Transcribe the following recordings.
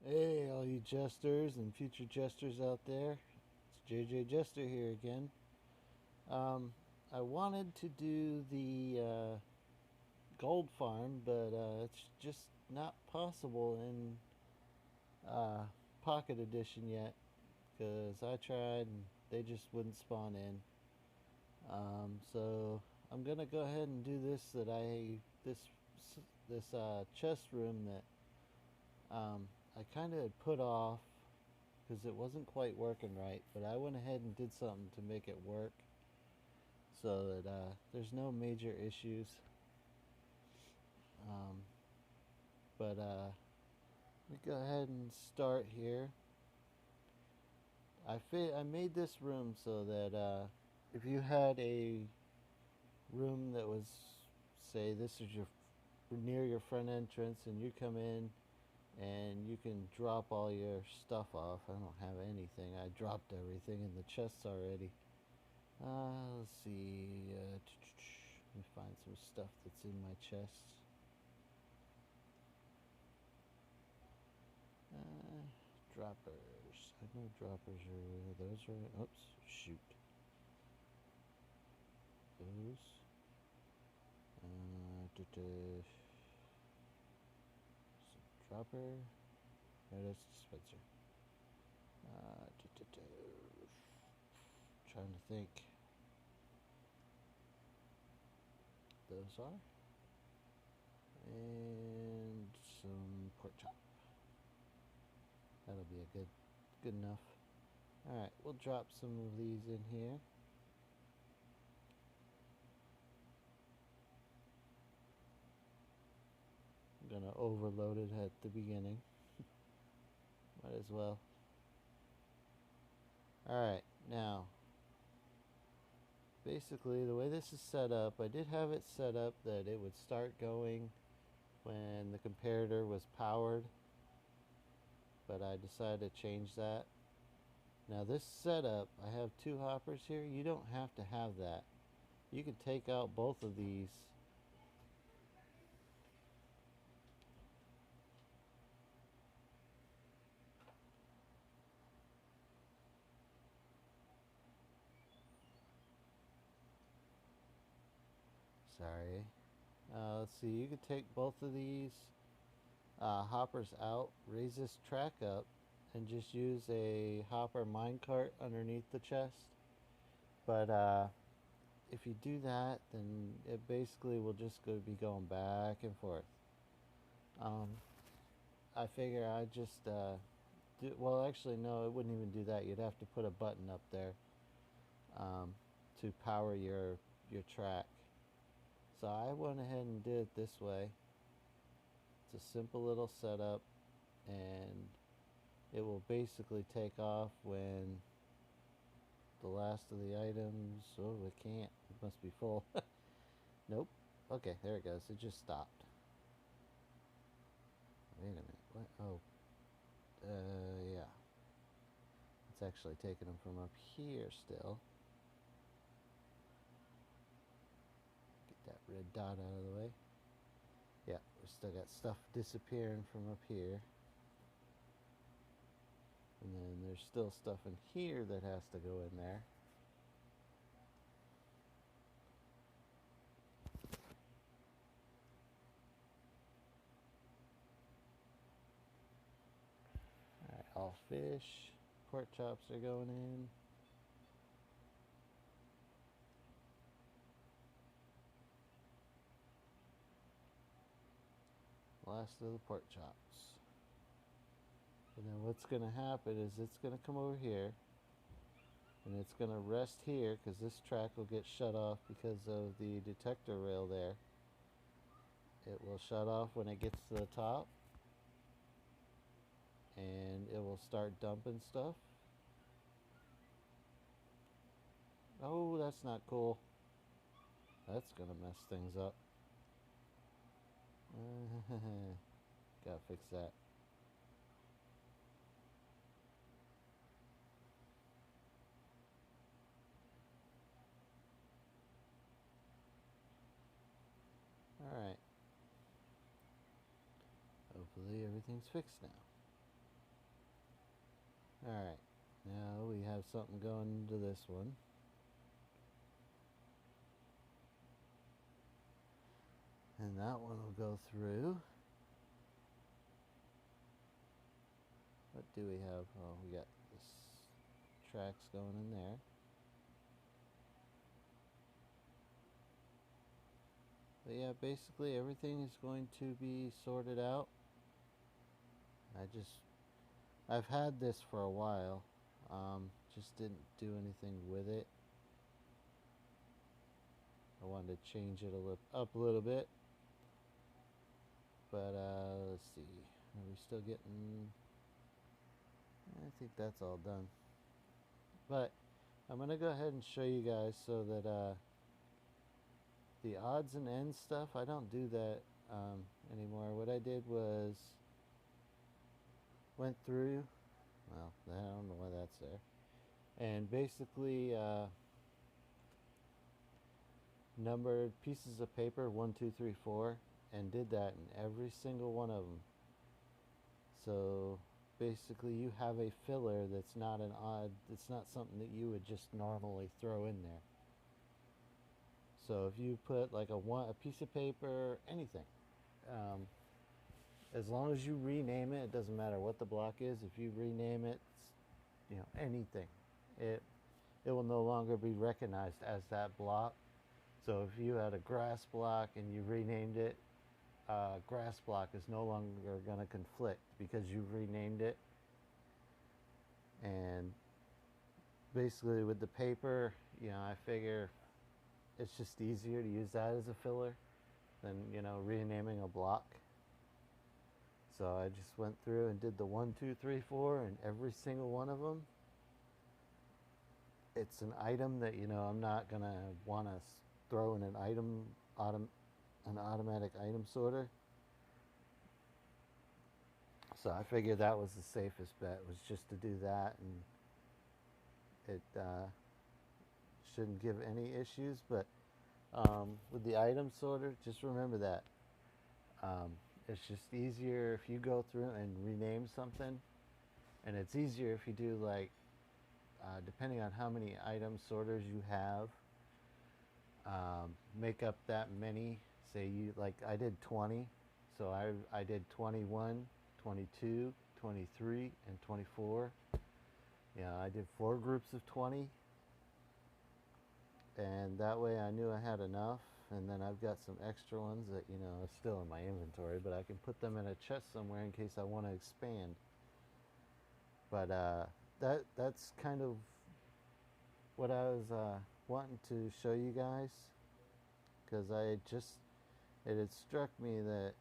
Hey, all you jesters and future jesters out there. It's JJ Jester here again. Um, I wanted to do the gold farm, but it's just not possible in uh, Pocket Edition yet because I tried and they just wouldn't spawn in. So I'm gonna go ahead and do this chest room that I kind of had put off because it wasn't quite working right, but I went ahead and did something to make it work so that there's no major issues. Um, but we go ahead and start here. I made this room so that if you had a room that was, say, this is your near your front entrance, and you come in and you can drop all your stuff off. I don't have anything. I dropped everything in the chests already. Let's see. Let me find some stuff that's in my chest. Uh, droppers. I know droppers are. Those are. Oops. Shoot. Those. Dropper. No, that's dispenser. Uh, Trying to think. Those are. And some pork chop. That'll be a good enough. Alright, we'll drop some of these in here. I'm gonna overload it at the beginning. Might as well. Alright, now basically the way this is set up, I did have it set up that it would start going when the comparator was powered, but I decided to change that. Now this setup, I have two hoppers here. You don't have to have that. You can take out both of these. Sorry. Let's see, you can take both of these hoppers out, raise this track up, and just use a hopper minecart underneath the chest. But if you do that, then it basically will just be going back and forth. Um, I figure I just well, actually, no, it wouldn't even do that. You'd have to put a button up there um, to power your track. So I went ahead and did it this way. It's a simple little setup, and it will basically take off when the last of the items. Oh, it can't. It must be full. Nope. Okay, there it goes. It just stopped. Wait a minute. What? Oh, yeah. It's actually taking them from up here still. Get that red dot out of the way. Yeah, we still got stuff disappearing from up here. And then there's still stuff in here that has to go in there. Alright, all fish. Pork chops are going in. Last of the pork chops. And then what's going to happen is it's going to come over here. And it's going to rest here because this track will get shut off because of the detector rail there. It will shut off when it gets to the top. And it will start dumping stuff. Oh, that's not cool. That's going to mess things up. Gotta fix that. Alright. Hopefully everything's fixed now. Alright, now we have something going into this one. And that one will go through. What do we have? Oh, we got this tracks going in there. But yeah, basically everything is going to be sorted out. I've had this for a while. Just didn't do anything with it. I wanted to change it up a little bit. But let's see. Are we still getting... I think that's all done. But I'm going to go ahead and show you guys so that the odds and ends stuff, I don't do that anymore. What I did was went through, well, I don't know why that's there, and basically numbered pieces of paper 1, 2, 3, 4, and did that in every single one of them. So basically you have a filler that's not an odd, it's not something that you would just normally throw in there. So if you put like a piece of paper, anything, as long as you rename it, it doesn't matter what the block is. If you rename it, anything, it will no longer be recognized as that block. So if you had a grass block and you renamed it, grass block is no longer going to conflict because you renamed it. And basically with the paper, I figure it's just easier to use that as a filler than renaming a block. So I just went through and did the 1, 2, 3, 4, and every single one of them. It's an item that I'm not gonna want to throw in an automatic item sorter. So I figured that was the safest bet, was just to do that, and it shouldn't give any issues. But with the item sorter, just remember that it's just easier if you go through and rename something, and it's easier if you do like depending on how many item sorters you have, make up that many. Say I did 20, so I did 21, 22, 23, and 24. I did 4 groups of 20, and that way I knew I had enough. And then I've got some extra ones that are still in my inventory, but I can put them in a chest somewhere in case I want to expand. But that's kind of what I was wanting to show you guys, because it had struck me that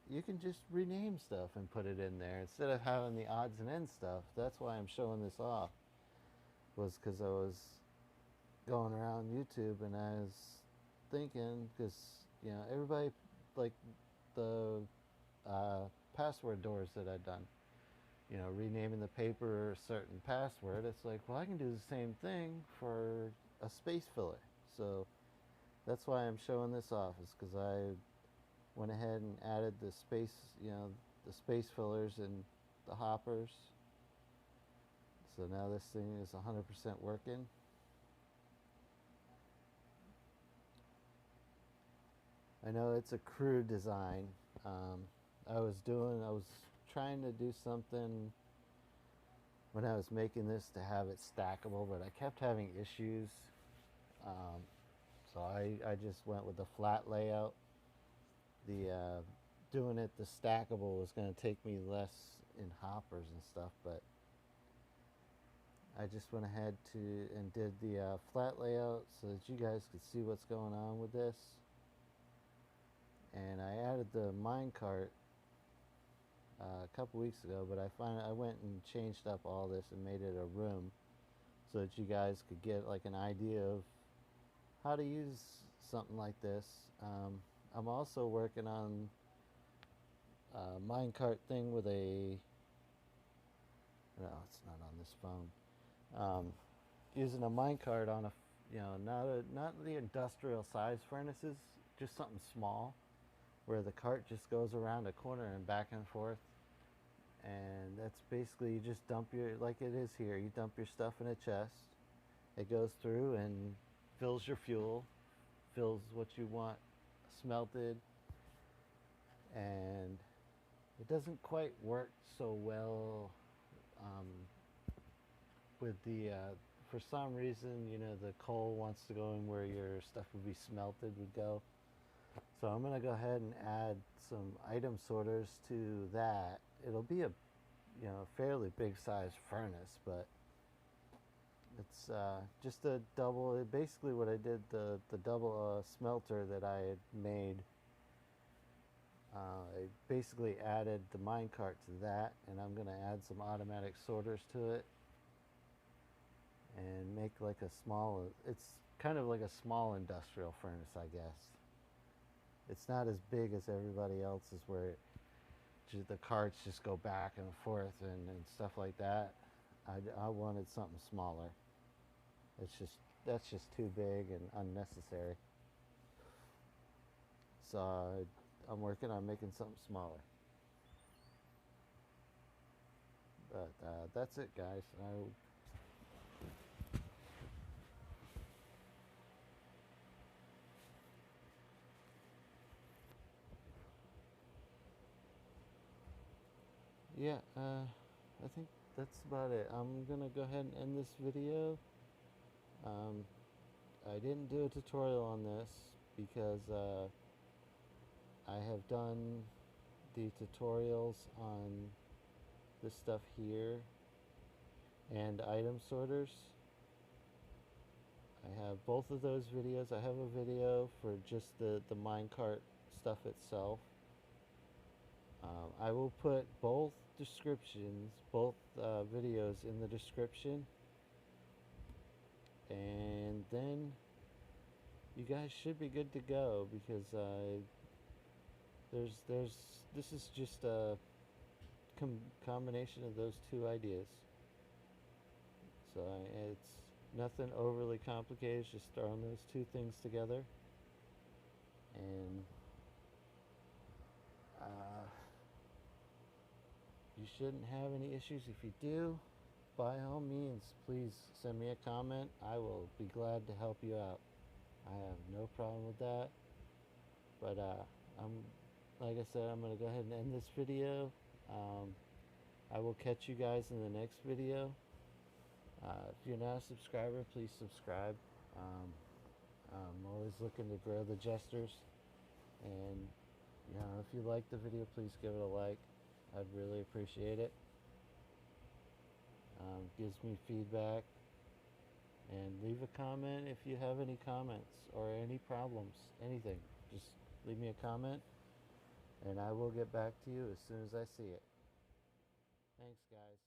you can just rename stuff and put it in there instead of having the odds and ends stuff. That's why I'm showing this off, was because I was going around YouTube and I was thinking, because everybody, like the password doors that I'd done, renaming the paper a certain password, it's like, well, I can do the same thing for a space filler. So that's why I'm showing this off, is because I went ahead and added the space fillers and the hoppers. So now this thing is 100% working. I know it's a crude design. I was trying to do something when I was making this to have it stackable, but I kept having issues. So I just went with the flat layout. Doing it the stackable was going to take me less in hoppers and stuff, but I just went ahead and did the flat layout so that you guys could see what's going on with this. And I added the minecart a couple weeks ago, but I went and changed up all this and made it a room so that you guys could get like an idea of how to use something like this. I'm also working on a minecart thing with no, it's not on this phone. Using a minecart on not the industrial size furnaces, just something small, where the cart just goes around a corner and back and forth, and that's basically, you just dump your, like it is here, you dump your stuff in a chest. It goes through and fills your fuel, fills what you want smelted, and it doesn't quite work so well um, with the for some reason, the coal wants to go in where your stuff would be smelted would go. So I'm gonna go ahead and add some item sorters to that. It'll be a fairly big size furnace, but it's just a double. Basically, what I did, the double smelter that I had made, I basically added the minecart to that, and I'm gonna add some automatic sorters to it and make like a small. It's kind of like a small industrial furnace, I guess. It's not as big as everybody else's, where the carts just go back and forth and stuff like that. I wanted something smaller. That's just too big and unnecessary. So I'm working on making something smaller. But that's it, guys. Yeah, I think that's about it. I'm gonna go ahead and end this video. Um, I didn't do a tutorial on this because I have done the tutorials on this stuff here and item sorters. I have both of those videos. I have a video for just the minecart stuff itself. I will put both videos in the description, and then you guys should be good to go, because this is just a combination of those two ideas. So it's nothing overly complicated. It's just throwing those two things together, and you shouldn't have any issues. If you do, by all means, please send me a comment. I will be glad to help you out. I have no problem with that. But I'm like I said, I'm gonna go ahead and end this video. I will catch you guys in the next video. If you're not a subscriber, please subscribe. I'm always looking to grow the Jesters, and if you like the video, please give it a like. I'd really appreciate it. Gives me feedback, and leave a comment if you have any comments or any problems, anything. Just leave me a comment, and I will get back to you as soon as I see it. Thanks, guys.